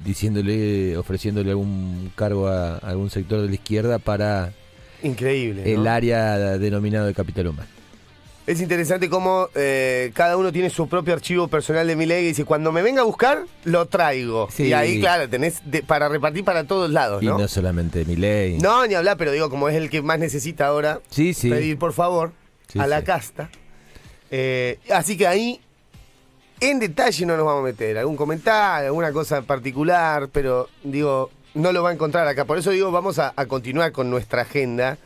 ofreciéndole algún cargo a algún sector de la izquierda para Increíble, ¿no? el área denominado de capital humano. Es interesante cómo cada uno tiene su propio archivo personal de Milei y dice, cuando me venga a buscar, lo traigo. Sí. Y ahí, claro, tenés para repartir para todos lados, ¿no? Y no solamente Milei. No, ni hablar, pero digo, como es el que más necesita ahora, Sí, sí. pedir por favor Sí, a la sí. casta. Así que ahí, en detalle no nos vamos a meter. Algún comentario, alguna cosa particular, pero digo, no lo va a encontrar acá. Por eso digo, vamos a continuar con nuestra agenda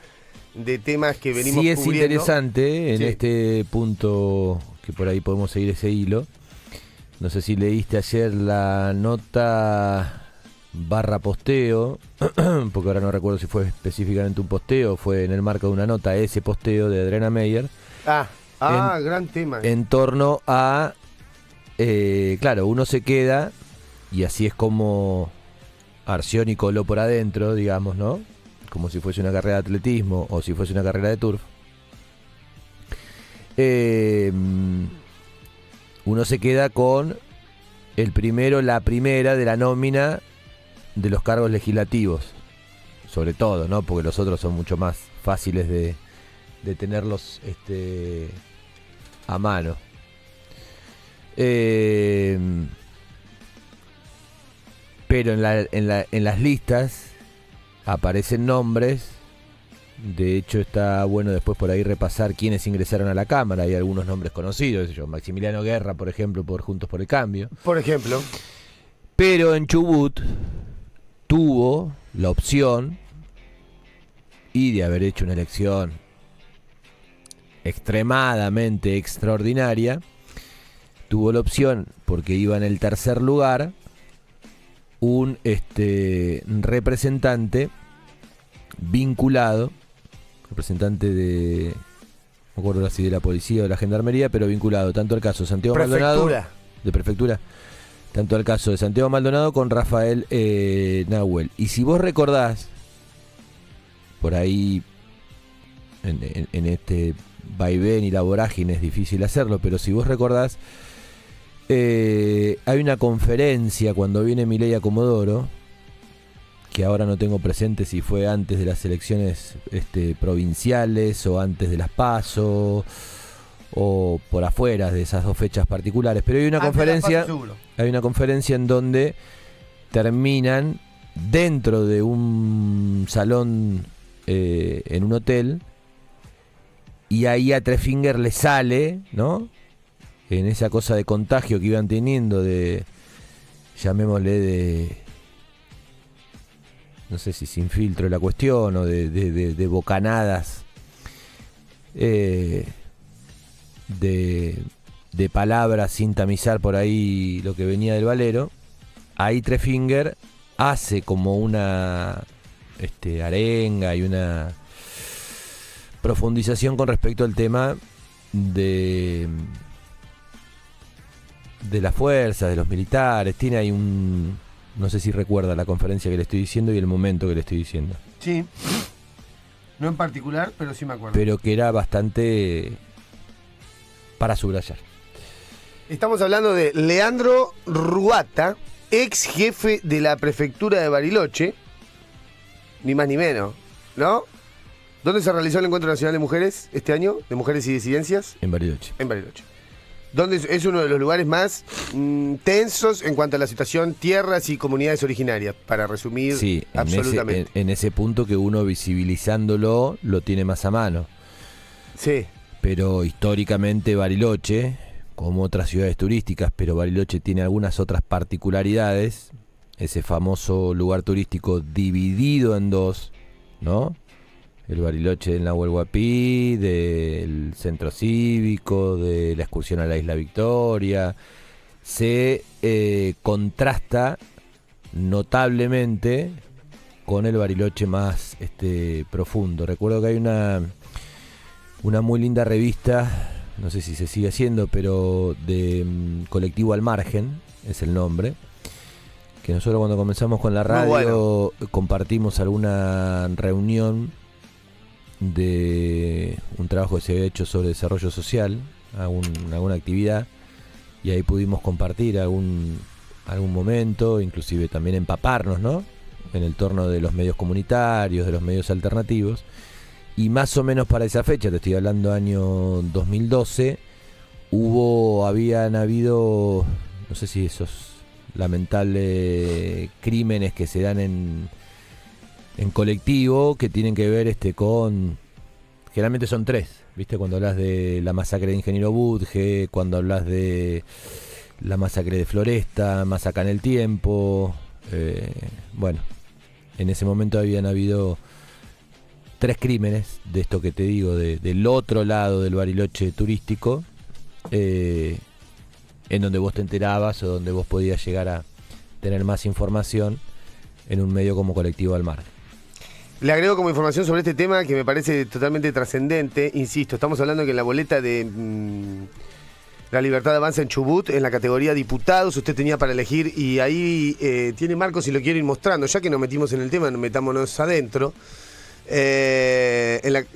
de temas que venimos Sí, es cubriendo. interesante en Sí. este punto que por ahí podemos seguir ese hilo. No sé si leíste ayer la nota / posteo, porque ahora no recuerdo si fue específicamente un posteo o fue en el marco de una nota, ese posteo de Adriana Meyer, Gran tema. en torno a, claro, uno se queda, y así es como Arcioni coló por adentro, digamos, ¿no? Como si fuese una carrera de atletismo o si fuese una carrera de turf. Uno se queda con la primera de la nómina de los cargos legislativos, sobre todo, ¿no? Porque los otros son mucho más fáciles de tenerlos a mano. Pero en las listas aparecen nombres. De hecho, está bueno después por ahí repasar quiénes ingresaron a la Cámara. Hay algunos nombres conocidos, Maximiliano Guerra, por ejemplo, por Juntos por el Cambio. Por ejemplo. Pero en Chubut tuvo la opción, y de haber hecho una elección extremadamente extraordinaria, tuvo la opción, porque iba en el tercer lugar, un representante vinculado, representante de, no me acuerdo si de la policía o de la gendarmería, pero vinculado tanto al caso de Santiago Maldonado, de prefectura, tanto al caso de Santiago Maldonado con Rafael Nahuel. Y si vos recordás, por ahí en este vaivén y la vorágine es difícil hacerlo, pero si vos recordás, hay una conferencia cuando viene Milei a Comodoro, que ahora no tengo presente si fue antes de las elecciones provinciales o antes de las PASO o por afuera de esas dos fechas particulares, pero hay una conferencia en donde terminan dentro de un salón en un hotel, y ahí a Trefinger le sale, ¿no?, en esa cosa de contagio que iban teniendo de, llamémosle, de, no sé si sin filtro la cuestión, o de bocanadas de palabras sin tamizar por ahí lo que venía del valero. Ahí Trefinger hace como una arenga y una profundización con respecto al tema de las fuerzas, de los militares. Tiene ahí no sé si recuerda la conferencia que le estoy diciendo y el momento que le estoy diciendo. Sí. No en particular, pero sí me acuerdo. Pero que era bastante para subrayar. Estamos hablando de Leandro Ruata, ex jefe de la prefectura de Bariloche. Ni más ni menos, ¿no? ¿Dónde se realizó el Encuentro Nacional de Mujeres este año? De Mujeres y Disidencias. En Bariloche. En Bariloche. Donde es uno de los lugares más tensos en cuanto a la situación tierras y comunidades originarias, para resumir, sí, absolutamente. En ese punto que uno visibilizándolo lo tiene más a mano. Sí. Pero históricamente Bariloche, como otras ciudades turísticas, pero Bariloche tiene algunas otras particularidades. Ese famoso lugar turístico dividido en dos, ¿no? El Bariloche del Nahuel Huapi, del centro cívico, de la excursión a la Isla Victoria. Se contrasta notablemente con el Bariloche más profundo. Recuerdo que hay una muy linda revista, no sé si se sigue haciendo, pero de Colectivo al Margen, es el nombre, que nosotros cuando comenzamos con la radio compartimos alguna reunión de un trabajo que se había hecho sobre desarrollo social, alguna actividad, y ahí pudimos compartir algún algún momento, inclusive también empaparnos, ¿no? En el torno de los medios comunitarios, de los medios alternativos. Y más o menos para esa fecha, te estoy hablando año 2012, habían habido, no sé si esos lamentables crímenes que se dan en colectivo, que tienen que ver con, generalmente son 3, ¿viste? Cuando hablas de la masacre de Ingeniero Budge, cuando hablas de la masacre de Floresta, más acá en el tiempo, bueno, en ese momento habían habido 3 crímenes de esto que te digo, del otro lado del Bariloche turístico, en donde vos te enterabas o donde vos podías llegar a tener más información en un medio como Colectivo al Margen. Le agrego como información sobre este tema que me parece totalmente trascendente. Insisto, estamos hablando que en la boleta de La Libertad Avanza en Chubut, en la categoría diputados, usted tenía para elegir, y ahí tiene Marcos, si lo quiere ir mostrando, ya que nos metimos en el tema, metámonos adentro. En la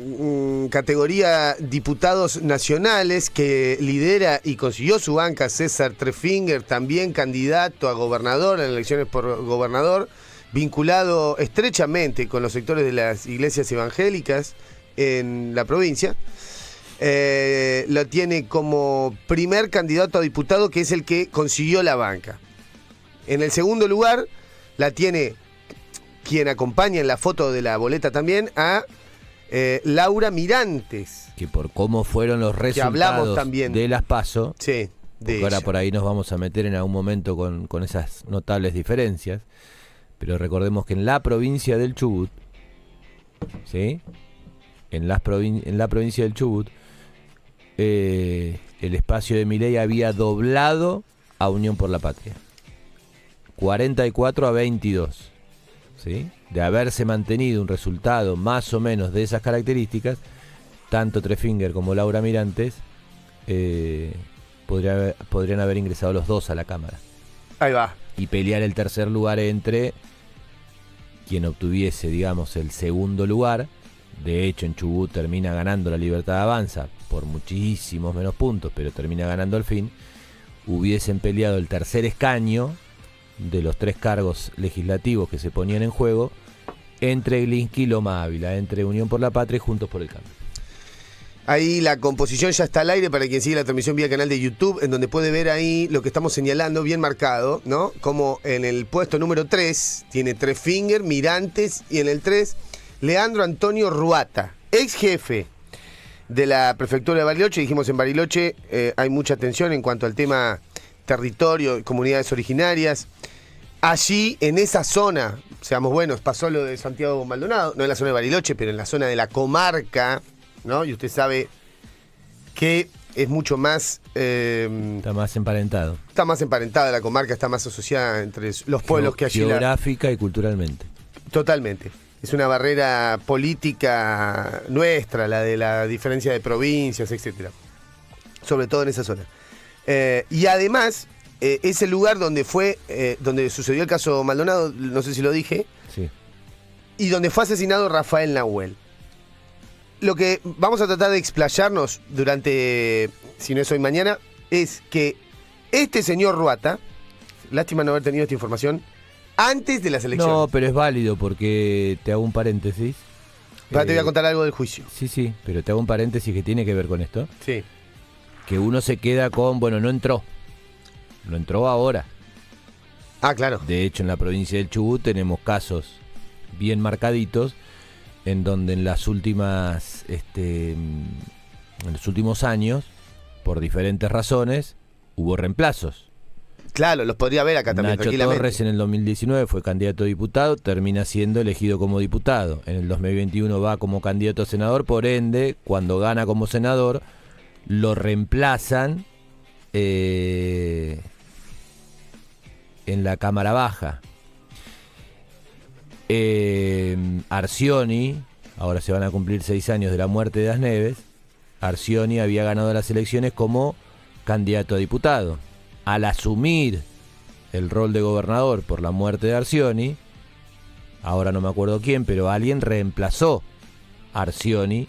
categoría diputados nacionales, que lidera y consiguió su banca César Trefinger, también candidato a gobernador en elecciones por gobernador, vinculado estrechamente con los sectores de las iglesias evangélicas en la provincia. Lo tiene como primer candidato a diputado, que es el que consiguió la banca. En el segundo lugar la tiene quien acompaña en la foto de la boleta también a Laura Mirantes. Que por cómo fueron los resultados de las PASO, sí, porque ahora por ahí nos vamos a meter en algún momento con esas notables diferencias, pero recordemos que en la provincia del Chubut, ¿sí? En la provincia del Chubut, el espacio de Milei había doblado a Unión por la Patria. 44-22. ¿Sí? De haberse mantenido un resultado más o menos de esas características, tanto Trefinger como Laura Mirantes podrían haber ingresado los dos a la Cámara. Ahí va. Y pelear el tercer lugar entre quien obtuviese, digamos, el segundo lugar. De hecho, en Chubut termina ganando La Libertad Avanza por muchísimos menos puntos, pero termina ganando al fin. Hubiesen peleado el tercer escaño de los 3 cargos legislativos que se ponían en juego entre Glinsky y Loma Ávila, entre Unión por la Patria y Juntos por el Cambio. Ahí la composición ya está al aire para quien sigue la transmisión vía canal de YouTube, en donde puede ver ahí lo que estamos señalando bien marcado, ¿no? Como en el puesto número 3 tiene Trefinger, Mirantes, y en el 3 Leandro Antonio Ruata, ex jefe de la prefectura de Bariloche. Dijimos, en Bariloche hay mucha tensión en cuanto al tema territorio, comunidades originarias. Allí, en esa zona, seamos buenos, pasó lo de Santiago Maldonado, no en la zona de Bariloche, pero en la zona de la comarca, ¿no? Y usted sabe que es mucho más... está más emparentado. Está más emparentada la comarca, está más asociada entre los pueblos que allí... Geográfica y culturalmente. Totalmente. Es una barrera política nuestra, la de la diferencia de provincias, etcétera. Sobre todo en esa zona. Y además, es el lugar donde donde sucedió el caso Maldonado, no sé si lo dije, sí, y donde fue asesinado Rafael Nahuel. Lo que vamos a tratar de explayarnos durante, si no es hoy, mañana, es que este señor Ruata, lástima no haber tenido esta información antes de las elecciones. No, pero es válido porque te hago un paréntesis. Ahora te voy a contar algo del juicio. Sí, pero te hago un paréntesis que tiene que ver con esto. Sí. Que uno se queda con, bueno, no entró ahora. Ah, claro. De hecho, en la provincia del Chubut tenemos casos bien marcaditos en donde en los últimos años, por diferentes razones, hubo reemplazos. Claro, los podría ver acá también, Nacho tranquilamente. Torres en el 2019 fue candidato a diputado, termina siendo elegido como diputado. En el 2021 va como candidato a senador, por ende, cuando gana como senador, lo reemplazan en la Cámara Baja. Arcioni, ahora se van a cumplir 6 años de la muerte de Das Neves. Arcioni había ganado las elecciones como candidato a diputado. Al asumir el rol de gobernador por la muerte de Arcioni, ahora no me acuerdo quién, pero alguien reemplazó a Arcioni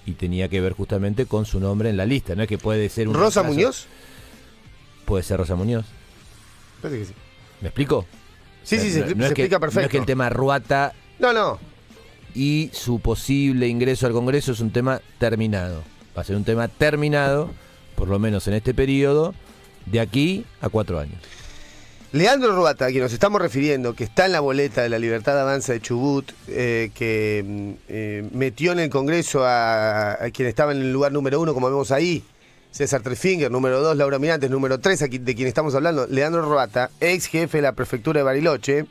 y tenía que ver justamente con su nombre en la lista. No es que puede ser un ¿Rosa reemplazo. Muñoz? Puede ser Rosa Muñoz. Parece que sí. ¿Me explico? Sí, O sea, sí, se explica perfecto. No es que el tema Ruata No. y su posible ingreso al Congreso es un tema terminado. Va a ser un tema terminado, por lo menos en este periodo, de aquí a 4 años. Leandro Ruata, a quien nos estamos refiriendo, que está en la boleta de la Libertad de Avanza de Chubut, que metió en el Congreso a quien estaba en el lugar número 1, como vemos ahí, César Trefinger, número 2, Laura Mirantes, número 3, aquí, de quien estamos hablando, Leandro Ruata, ex jefe de la prefectura de Bariloche,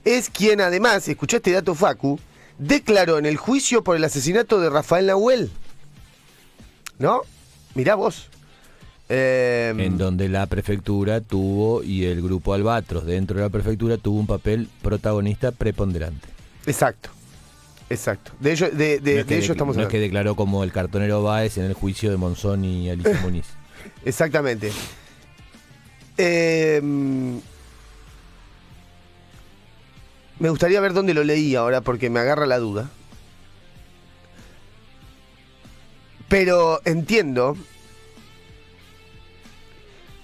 es quien además, escuchá este dato Facu, declaró en el juicio por el asesinato de Rafael Nahuel. ¿No? Mirá vos. En donde la prefectura tuvo, y el grupo Albatros dentro de la prefectura tuvo un papel protagonista preponderante. Exacto. De ello estamos hablando. No es que declaró como el cartonero Báez en el juicio de Monzón y Alicia Muniz. Exactamente. Me gustaría ver dónde lo leí ahora porque me agarra la duda. Pero entiendo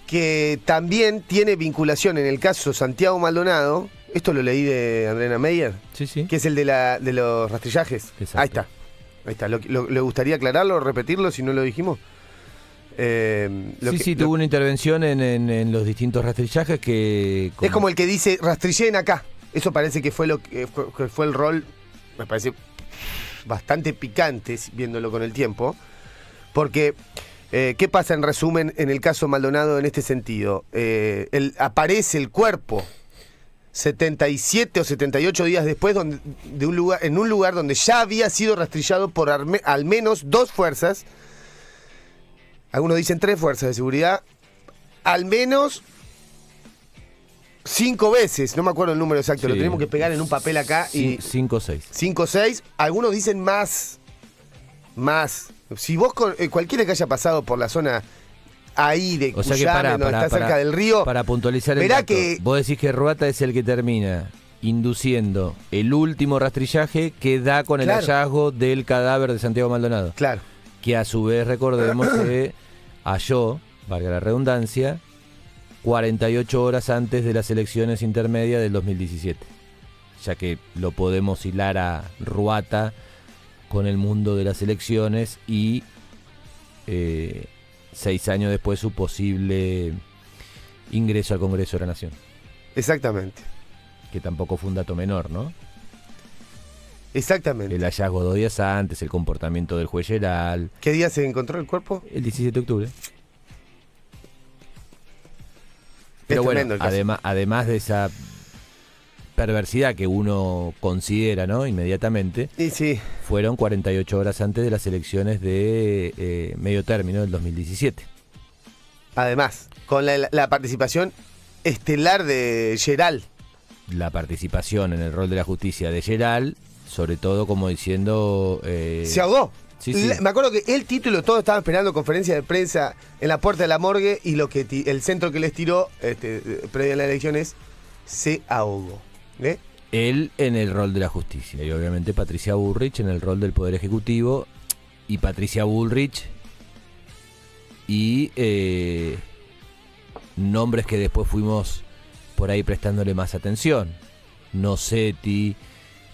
que también tiene vinculación en el caso Santiago Maldonado. Esto lo leí de Andrea Meyer. Sí. Que es el de los rastrillajes. Exacto. Ahí está. ¿Le gustaría aclararlo, repetirlo si no lo dijimos? Tuvo una intervención en los distintos rastrillajes que... Es como el que dice rastrillen acá. Eso parece que fue que fue el rol, me parece bastante picante viéndolo con el tiempo. Porque, ¿qué pasa en resumen en el caso Maldonado en este sentido? Aparece el cuerpo 77 o 78 días después en un lugar donde ya había sido rastrillado por al menos 2 fuerzas. Algunos dicen 3 fuerzas de seguridad. Al menos 5 veces. No me acuerdo el número exacto. Sí. Lo tenemos que pegar en un papel acá. 5 o 6. 5 o 6. Algunos dicen más. Si vos, cualquiera que haya pasado por la zona ahí de Cuyame, donde está cerca del río, para puntualizar el dato, vos decís que Ruata es el que termina induciendo el último rastrillaje que da con el hallazgo del cadáver de Santiago Maldonado. Claro. Que a su vez, recordemos que halló, valga la redundancia, 48 horas antes de las elecciones intermedias del 2017. Ya que lo podemos hilar a Ruata con el mundo de las elecciones y 6 años después su posible ingreso al Congreso de la Nación. Exactamente. Que tampoco fue un dato menor, ¿no? Exactamente. El hallazgo 2 días antes, el comportamiento del juez Geral. ¿Qué día se encontró el cuerpo? El 17 de octubre. Pero bueno, además de esa perversidad que uno considera, ¿no? Inmediatamente, sí. Fueron 48 horas antes de las elecciones de medio término del 2017. Además, con la participación estelar de Geral. La participación en el rol de la justicia de Geral, sobre todo como diciendo... Se ahogó. Sí. Me acuerdo que el título, todos estaban esperando conferencia de prensa en la puerta de la morgue y el centro que les tiró previo a las elecciones se ahogó. Él en el rol de la justicia y obviamente Patricia Bullrich en el rol del Poder Ejecutivo, y Patricia Bullrich y nombres que después fuimos por ahí prestándole más atención. Nocetti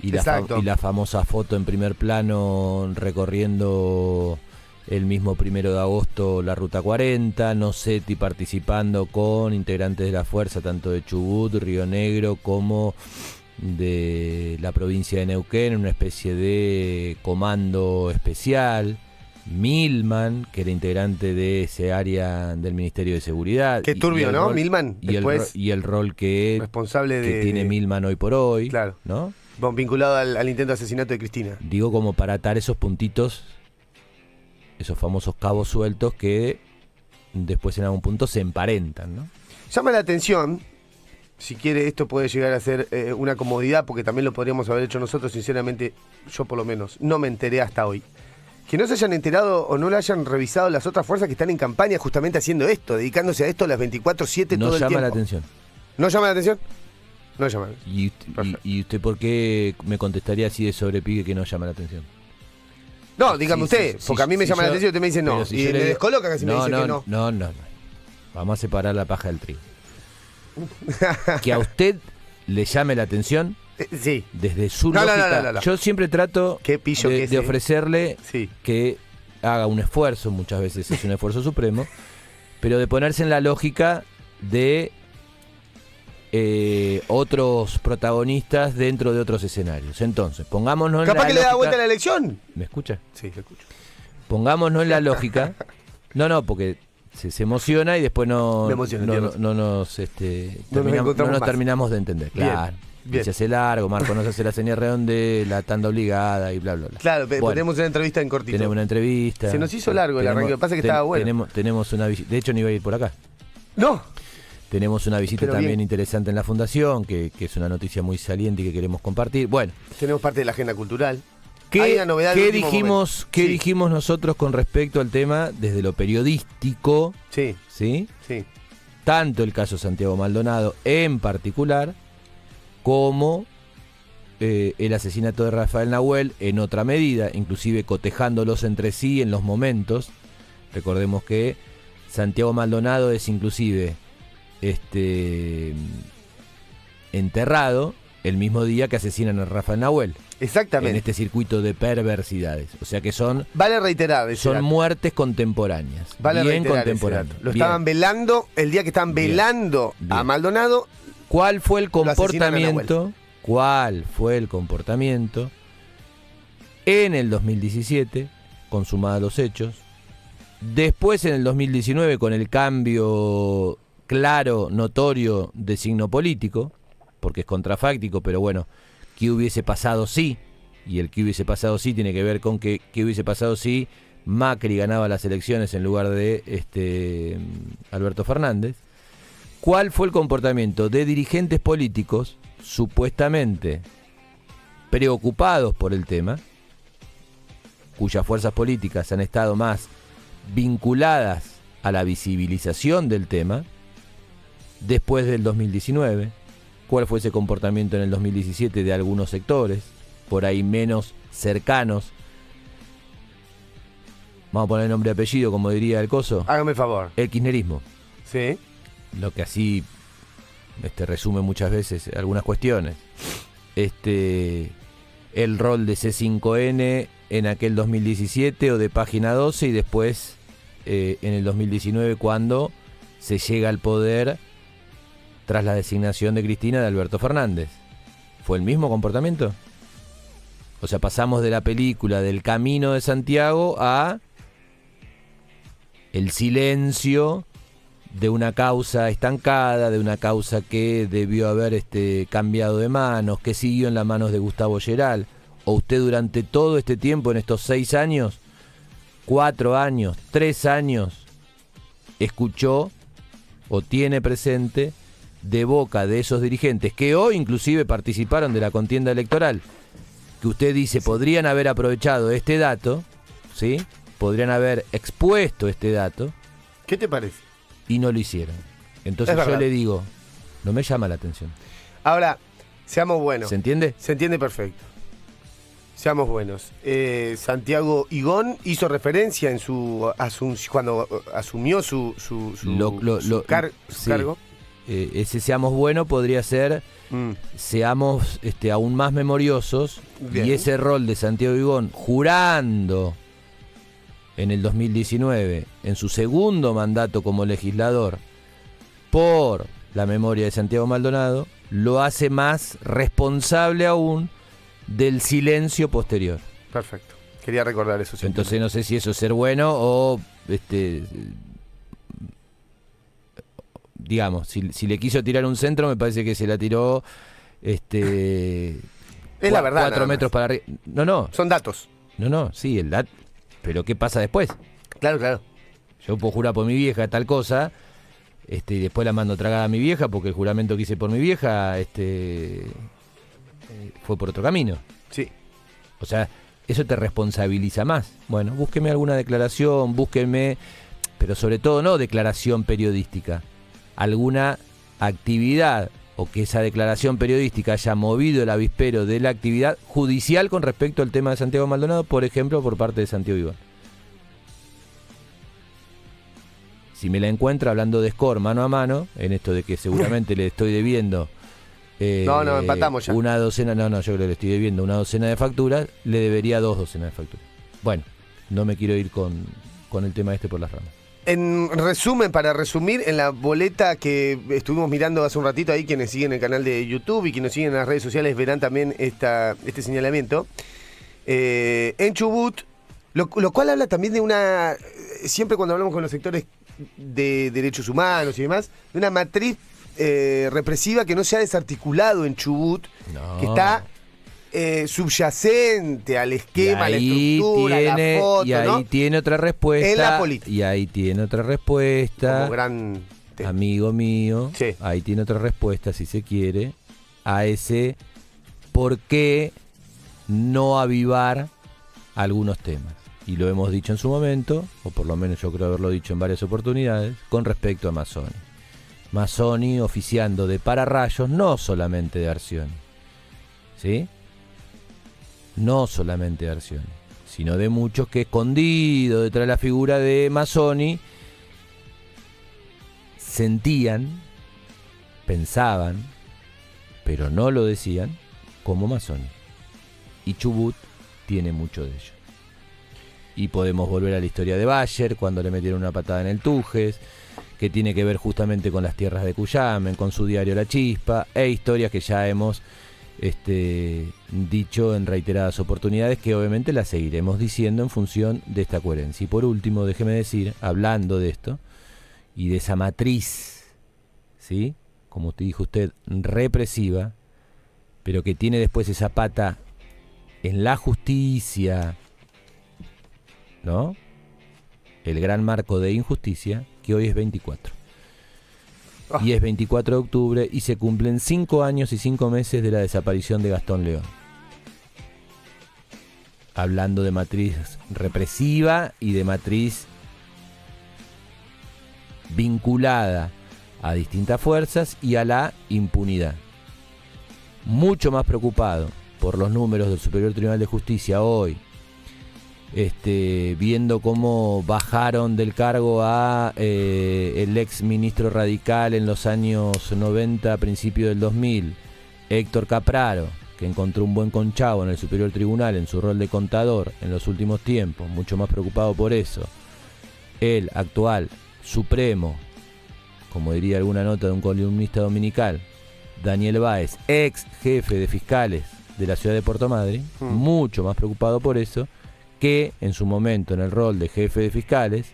y la famosa foto en primer plano recorriendo el mismo 1 de agosto la Ruta 40, Nocetti participando con integrantes de la fuerza tanto de Chubut, Río Negro como de la provincia de Neuquén en una especie de comando especial. Milman, que era integrante de ese área del Ministerio de Seguridad. Qué turbio, ¿no? Milman. Y el rol que tiene Milman hoy por hoy. Claro. ¿No? Vinculado al intento de asesinato de Cristina. Digo, como para atar esos puntitos, esos famosos cabos sueltos que después en algún punto se emparentan, ¿no? Llama la atención, si quiere esto puede llegar a ser una comodidad, porque también lo podríamos haber hecho nosotros, sinceramente, yo por lo menos, no me enteré hasta hoy. Que no se hayan enterado o no lo hayan revisado las otras fuerzas que están en campaña justamente haciendo esto, dedicándose a esto las 24/7 todo el tiempo. No llama la atención. ¿No llama la atención? No llama la atención. ¿Y usted por qué me contestaría así de sobrepique que no llama la atención? No, dígame usted, porque a mí me llama la atención y usted me dice no. Y me descoloca casi me dice que no. No. Vamos a separar la paja del trigo. que a usted le llame la atención Sí. desde su lógica. No. Yo siempre trato Qué pillo que es, de ofrecerle Sí. que haga un esfuerzo, muchas veces es un esfuerzo supremo, pero de ponerse en la lógica de otros protagonistas dentro de otros escenarios. Entonces, pongámonos en la Capaz que le da lógica... vuelta a la elección. ¿Me escucha? Sí, lo escucho. Pongámonos en la lógica. No, porque se emociona y después no nos encontramos más. terminamos de entender. Bien, Claro. bien. Y se hace largo, Marco nos hace la señal redonde, la tanda obligada y bla, bla, bla. Claro, Bueno, tenemos una entrevista en cortito. tenemos una entrevista. Se nos hizo largo el arranque, lo que pasa es que estaba bueno. Tenemos una visita. De hecho, no iba a ir por acá. No. Tenemos una visita Pero también bien. interesante en la fundación, que es una noticia muy saliente y que queremos compartir. Bueno, Tenemos parte de la agenda cultural. Hay una novedad del último momento. ¿qué Sí. dijimos nosotros con respecto al tema desde lo periodístico? Sí, ¿Sí? sí. Tanto el caso Santiago Maldonado en particular, como el asesinato de Rafael Nahuel en otra medida, inclusive cotejándolos entre sí en los momentos. Recordemos que Santiago Maldonado es inclusive enterrado el mismo día que asesinan a Rafael Nahuel, Exactamente. en este circuito de perversidades. O sea que son Vale reiterar ese dato. muertes contemporáneas. Vale bien reiterar ese contemporáneas. dato. Lo Bien. estaban velando, el día que estaban Bien. velando a Bien. Maldonado. ¿Cuál fue el Lo asesinan a comportamiento? ¿Cuál fue el comportamiento en el 2017, consumados los hechos? Después en el 2019, con el cambio claro, notorio de signo político, porque es contrafáctico, pero bueno, ¿qué hubiese pasado si? Y el qué hubiese pasado si tiene que ver con que qué hubiese pasado si Macri ganaba las elecciones en lugar de Alberto Fernández. ¿Cuál fue el comportamiento de dirigentes políticos supuestamente preocupados por el tema, cuyas fuerzas políticas han estado más vinculadas a la visibilización del tema después del 2019? ¿Cuál fue ese comportamiento en el 2017 de algunos sectores, por ahí menos cercanos? Vamos a poner nombre y apellido, como diría el coso. Hágame el favor. El kirchnerismo. Sí. Lo que así resume muchas veces algunas cuestiones. El rol de C5N en aquel 2017 o de Página 12 y después en el 2019 cuando se llega al poder tras la designación de Cristina de Alberto Fernández. ¿Fue el mismo comportamiento? O sea, pasamos de la película del Camino de Santiago a el silencio de una causa estancada, de una causa que debió haber cambiado de manos, que siguió en las manos de Gustavo Geral. ¿O usted durante todo este tiempo, en estos 6 años, 4 años, 3 años, escuchó o tiene presente de boca de esos dirigentes que hoy inclusive participaron de la contienda electoral, que usted dice podrían haber aprovechado este dato, ¿sí? Podrían haber expuesto este dato? ¿Qué te parece? Y no lo hicieron. Entonces Es yo verdad. le digo, no me llama la atención. Ahora, seamos buenos. ¿Se entiende? Se entiende perfecto. Seamos buenos. Santiago Higón hizo referencia en su cuando asumió su Sí. cargo. Ese seamos bueno podría ser seamos aún más memoriosos. Bien. Y ese rol de Santiago Higón jurando en el 2019 en su segundo mandato como legislador por la memoria de Santiago Maldonado lo hace más responsable aún del silencio posterior. Perfecto. Quería recordar eso. Entonces no sé si eso es ser bueno o digamos, si le quiso tirar un centro, me parece que se la tiró es la verdad. 4 metros para arriba. No, Son datos. sí, el dato. Pero ¿qué pasa después? Claro. Yo puedo jurar por mi vieja tal cosa, y después la mando tragada a mi vieja porque el juramento que hice por mi vieja fue por otro camino. Sí. O sea, eso te responsabiliza más. Bueno, búsqueme alguna declaración, búsqueme, pero sobre todo no declaración periodística, alguna actividad o que esa declaración periodística haya movido el avispero de la actividad judicial con respecto al tema de Santiago Maldonado, por ejemplo, por parte de Santiago Higón. Si me la encuentra hablando de score mano a mano, en esto de que seguramente le estoy debiendo no, empatamos ya. una docena, yo creo que le estoy debiendo una docena de facturas, le debería 2 docenas de facturas. Bueno, no me quiero ir con el tema por las ramas. En resumen, para resumir, en la boleta que estuvimos mirando hace un ratito ahí, quienes siguen el canal de YouTube y quienes siguen en las redes sociales verán también este señalamiento. En Chubut, lo cual habla también de una, siempre cuando hablamos con los sectores de derechos humanos y demás, de una matriz represiva que no se ha desarticulado en Chubut, que está subyacente al esquema, a la estructura, a la foto, y ahí ¿no? tiene otra respuesta. En la política. Y ahí tiene otra respuesta. Como gran tema. Amigo mío, Sí. ahí tiene otra respuesta, si se quiere, a ese por qué no avivar algunos temas. Y lo hemos dicho en su momento, o por lo menos yo creo haberlo dicho en varias oportunidades, con respecto a Mazzoni. Mazzoni oficiando de pararrayos, no solamente de Arcioni, ¿sí? No solamente de Arcioni, sino de muchos que escondido detrás de la figura de Mazzoni sentían, pensaban, pero no lo decían, como Mazzoni. Y Chubut tiene mucho de ello. Y podemos volver a la historia de Bayer, cuando le metieron una patada en el Tujes, que tiene que ver justamente con las tierras de Cuyamen, con su diario La Chispa, e historias que ya hemos dicho en reiteradas oportunidades, que obviamente las seguiremos diciendo en función de esta coherencia. Y por último, déjeme decir, hablando de esto, y de esa matriz, ¿sí? Como te dijo usted, represiva, pero que tiene después esa pata en la justicia, ¿no? El gran marco de injusticia, que hoy es 24. Y es 24 de octubre y se cumplen 5 años y 5 meses de la desaparición de Gastón León. Hablando de matriz represiva y de matriz vinculada a distintas fuerzas y a la impunidad. Mucho más preocupado por los números del Superior Tribunal de Justicia hoy, viendo cómo bajaron del cargo a el ex ministro radical en los años 90, principio del 2000, Héctor Capraro, que encontró un buen conchavo en el Superior Tribunal en su rol de contador en los últimos tiempos, mucho más preocupado por eso. El actual Supremo, como diría alguna nota de un columnista dominical, Daniel Báez, ex jefe de fiscales de la ciudad de Puerto Madryn, mucho más preocupado por eso, que en su momento en el rol de jefe de fiscales,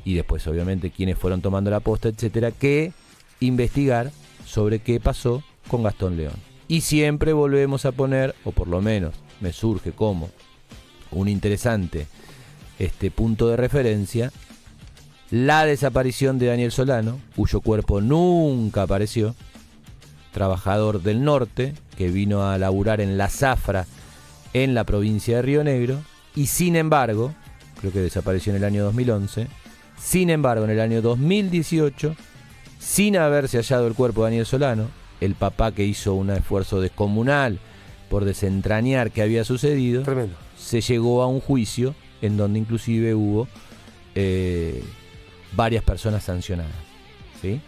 y después obviamente quienes fueron tomando la posta, etcétera, que investigar sobre qué pasó con Gastón León. Y siempre volvemos a poner, o por lo menos me surge como un interesante punto de referencia, la desaparición de Daniel Solano, cuyo cuerpo nunca apareció, trabajador del norte, que vino a laburar en La Zafra, en la provincia de Río Negro, y sin embargo, creo que desapareció en el año 2011, sin embargo en el año 2018, sin haberse hallado el cuerpo de Daniel Solano, el papá que hizo un esfuerzo descomunal por desentrañar qué había sucedido, Tremendo. se llegó a un juicio en donde inclusive hubo varias personas sancionadas, ¿sí?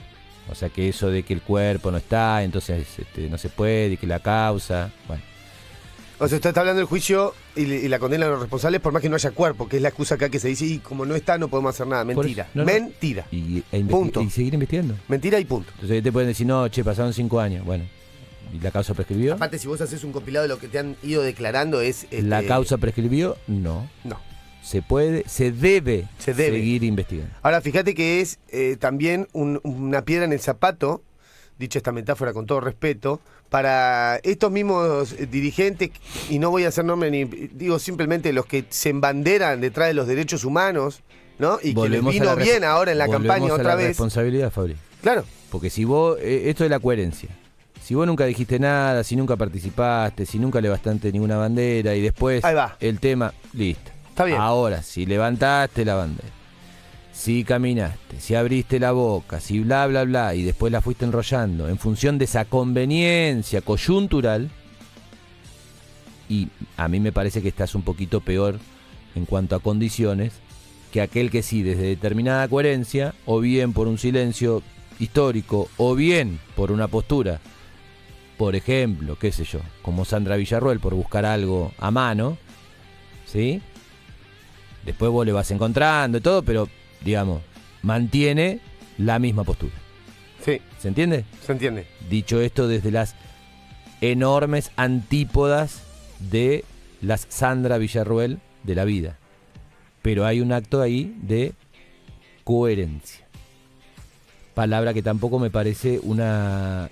O sea que eso de que el cuerpo no está, entonces no se puede, y que la causa, bueno. O sea, usted está hablando del juicio y la condena a los responsables por más que no haya cuerpo, que es la excusa acá que se dice, y como no está no podemos hacer nada. Mentira. No. Mentira. Punto. Y seguir investigando. Mentira y punto. Entonces te pueden decir, no, pasaron 5 años. Bueno, ¿y la causa prescribió? Aparte, si vos haces un compilado de lo que te han ido declarando es... ¿La causa prescribió? No. No. Se debe seguir investigando. Ahora, fíjate que es también una piedra en el zapato, dicha esta metáfora con todo respeto, para estos mismos dirigentes, y no voy a hacer nombre ni digo simplemente los que se embanderan detrás de los derechos humanos, ¿no? Y Volvemos que les vino bien ahora en la campaña otra vez. Responsabilidad, Fabri. Claro. Porque si vos, esto es la coherencia. Si vos nunca dijiste nada, si nunca participaste, si nunca levantaste ninguna bandera y después ahí va. El tema, listo. Está bien. Ahora, si levantaste la bandera, si caminaste, si abriste la boca, si bla, bla, bla, y después la fuiste enrollando en función de esa conveniencia coyuntural, y a mí me parece que estás un poquito peor en cuanto a condiciones que aquel que sí, desde determinada coherencia, o bien por un silencio histórico, o bien por una postura, por ejemplo, qué sé yo, como Sandra Villarroel, por buscar algo a mano, ¿sí? Después vos le vas encontrando y todo, pero, digamos, mantiene la misma postura. Sí. ¿Se entiende? Se entiende. Dicho esto desde las enormes antípodas de las Sandra Villarroel de la vida. Pero hay un acto ahí de coherencia. Palabra que tampoco me parece una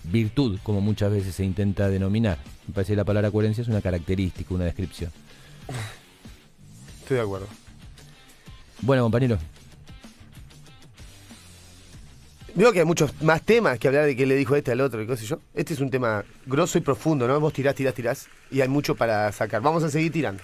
virtud, como muchas veces se intenta denominar. Me parece que la palabra coherencia es una característica, una descripción. Estoy de acuerdo. Bueno, compañero. Digo que hay muchos más temas que hablar de qué le dijo este al otro y qué sé yo. Este es un tema grosso y profundo, ¿no? Vos tirás y hay mucho para sacar. Vamos a seguir tirando.